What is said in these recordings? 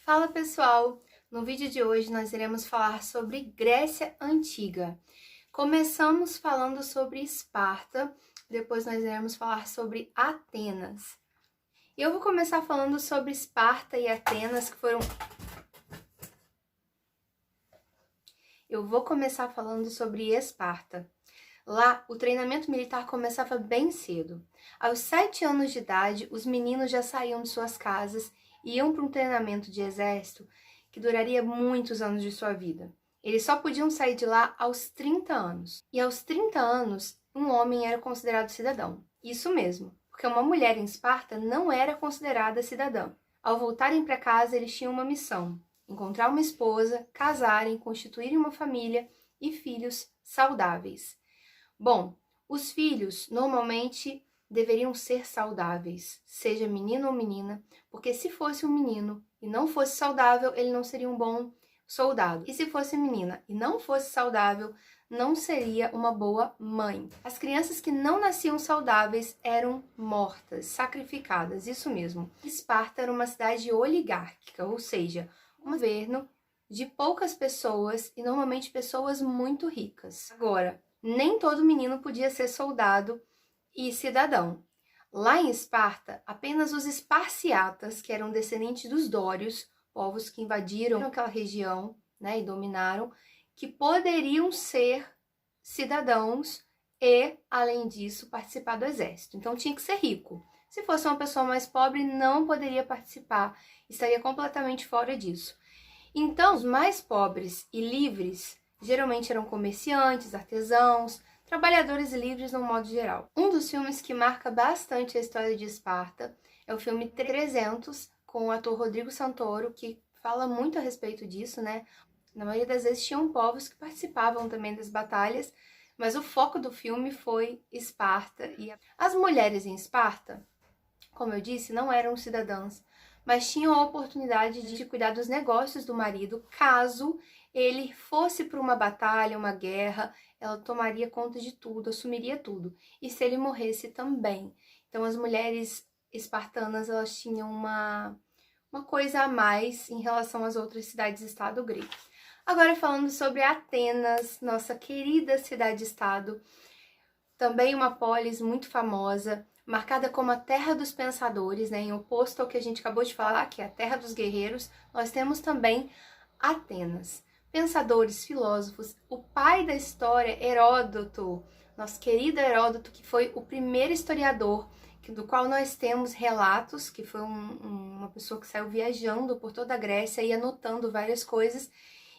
Fala pessoal! No vídeo de hoje nós iremos falar sobre Grécia Antiga. Começamos falando sobre Esparta, depois nós iremos falar sobre Atenas. E eu vou começar falando sobre Esparta e Atenas, que foram... Eu vou começar falando sobre Esparta. Lá, o treinamento militar começava bem cedo. Aos 7 anos de idade, os meninos já saíam de suas casas e iam para um treinamento de exército que duraria muitos anos de sua vida. Eles só podiam sair de lá aos 30 anos. E aos 30 anos, um homem era considerado cidadão. Isso mesmo, porque uma mulher em Esparta não era considerada cidadã. Ao voltarem para casa, eles tinham uma missão: encontrar uma esposa, casarem, constituírem uma família e filhos saudáveis. Bom, os filhos normalmente deveriam ser saudáveis, seja menino ou menina, porque se fosse um menino e não fosse saudável, ele não seria um bom soldado. E se fosse menina e não fosse saudável, não seria uma boa mãe. As crianças que não nasciam saudáveis eram mortas, sacrificadas, isso mesmo. Esparta era uma cidade oligárquica, ou seja, um governo de poucas pessoas e normalmente pessoas muito ricas. Agora, nem todo menino podia ser soldado e cidadão. Lá em Esparta, apenas os esparciatas, que eram descendentes dos dórios, povos que invadiram aquela região, né, e dominaram, que poderiam ser cidadãos e, além disso, participar do exército. Então tinha que ser rico. Se fosse uma pessoa mais pobre, não poderia participar, estaria completamente fora disso. Então, os mais pobres e livres geralmente eram comerciantes, artesãos, trabalhadores livres no modo geral. Um dos filmes que marca bastante a história de Esparta é o filme 300, com o ator Rodrigo Santoro, que fala muito a respeito disso, né? Na maioria das vezes tinham povos que participavam também das batalhas, mas o foco do filme foi Esparta. E as mulheres em Esparta, como eu disse, não eram cidadãs, mas tinham a oportunidade de cuidar dos negócios do marido caso ele fosse para uma batalha, uma guerra, ela tomaria conta de tudo, assumiria tudo. E se ele morresse também. Então as mulheres espartanas, elas tinham uma coisa a mais em relação às outras cidades-estado gregas. Agora falando sobre Atenas, nossa querida cidade-estado, também uma polis muito famosa, marcada como a terra dos pensadores, né, em oposto ao que a gente acabou de falar, que é a terra dos guerreiros, nós temos também Atenas. Pensadores, filósofos, o pai da história, Heródoto, nosso querido Heródoto, que foi o primeiro historiador do qual nós temos relatos, que foi uma pessoa que saiu viajando por toda a Grécia e anotando várias coisas,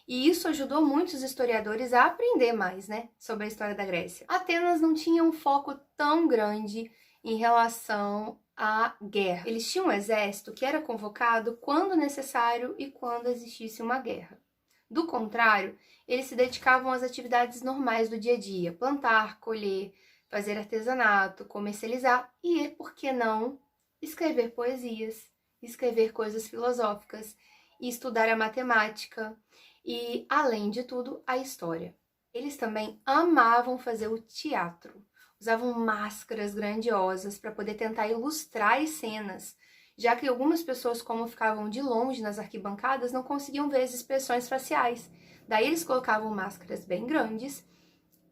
e isso ajudou muitos historiadores a aprender mais, né, sobre a história da Grécia. Atenas não tinha um foco tão grande em relação à guerra. Eles tinham um exército que era convocado quando necessário e quando existisse uma guerra. Do contrário, eles se dedicavam às atividades normais do dia a dia, plantar, colher, fazer artesanato, comercializar e, por que não, escrever poesias, escrever coisas filosóficas e estudar a matemática e, além de tudo, a história. Eles também amavam fazer o teatro. Usavam máscaras grandiosas para poder tentar ilustrar as cenas, já que algumas pessoas, como ficavam de longe nas arquibancadas, não conseguiam ver as expressões faciais. Daí eles colocavam máscaras bem grandes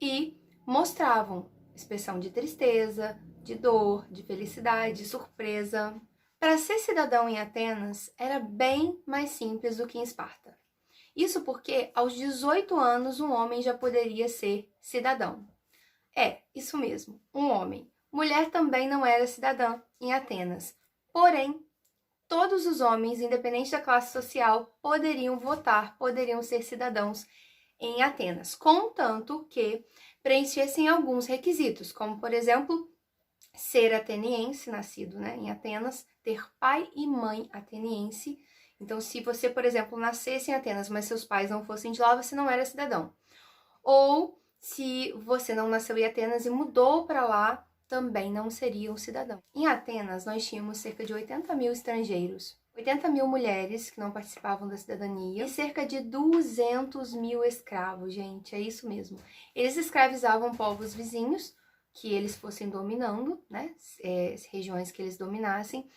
e mostravam expressão de tristeza, de dor, de felicidade, de surpresa. Para ser cidadão em Atenas era bem mais simples do que em Esparta. Isso porque aos 18 anos um homem já poderia ser cidadão. Isso mesmo, um homem. Mulher também não era cidadã em Atenas. Porém, todos os homens, independente da classe social, poderiam votar, poderiam ser cidadãos em Atenas, contanto que preenchessem alguns requisitos, como, por exemplo, ser ateniense, nascido, né, em Atenas, ter pai e mãe ateniense. Então, se você, por exemplo, nascesse em Atenas, mas seus pais não fossem de lá, você não era cidadão. Ou, se você não nasceu em Atenas e mudou para lá, também não seria um cidadão. Em Atenas, nós tínhamos cerca de 80 mil estrangeiros, 80 mil mulheres que não participavam da cidadania e cerca de 200 mil escravos, gente, é isso mesmo. Eles escravizavam povos vizinhos, que eles fossem dominando, né, regiões que eles dominassem,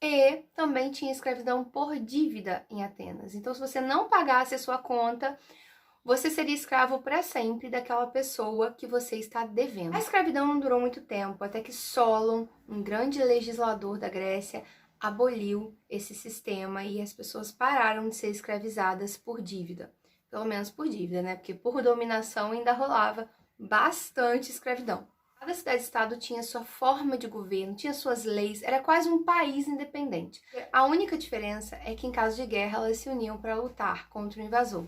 E também tinha escravidão por dívida em Atenas. Então, se você não pagasse a sua conta, você seria escravo para sempre daquela pessoa que você está devendo. A escravidão não durou muito tempo, até que Solon, um grande legislador da Grécia, aboliu esse sistema e as pessoas pararam de ser escravizadas por dívida. Pelo menos por dívida, né? Porque por dominação ainda rolava bastante escravidão. Cada cidade-estado tinha sua forma de governo, tinha suas leis, era quase um país independente. A única diferença é que em caso de guerra elas se uniam para lutar contra o invasor.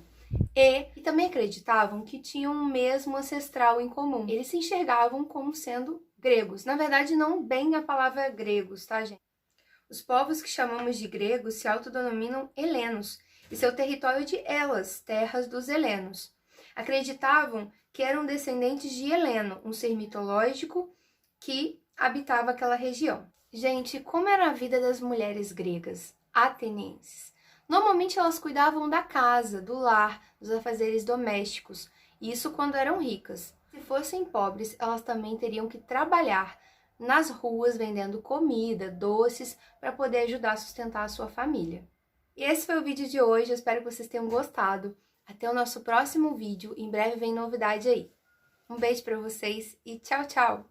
E também acreditavam que tinham um mesmo ancestral em comum. Eles se enxergavam como sendo gregos. Na verdade, não bem a palavra gregos, tá, gente? Os povos que chamamos de gregos se autodenominam helenos, e seu território de Elas, terras dos helenos. Acreditavam que eram descendentes de Heleno, um ser mitológico que habitava aquela região. Gente, como era a vida das mulheres gregas, atenienses? Normalmente elas cuidavam da casa, do lar, dos afazeres domésticos, isso quando eram ricas. Se fossem pobres, elas também teriam que trabalhar nas ruas vendendo comida, doces, para poder ajudar a sustentar a sua família. E esse foi o vídeo de hoje, eu espero que vocês tenham gostado. Até o nosso próximo vídeo, em breve vem novidade aí. Um beijo para vocês e tchau, tchau!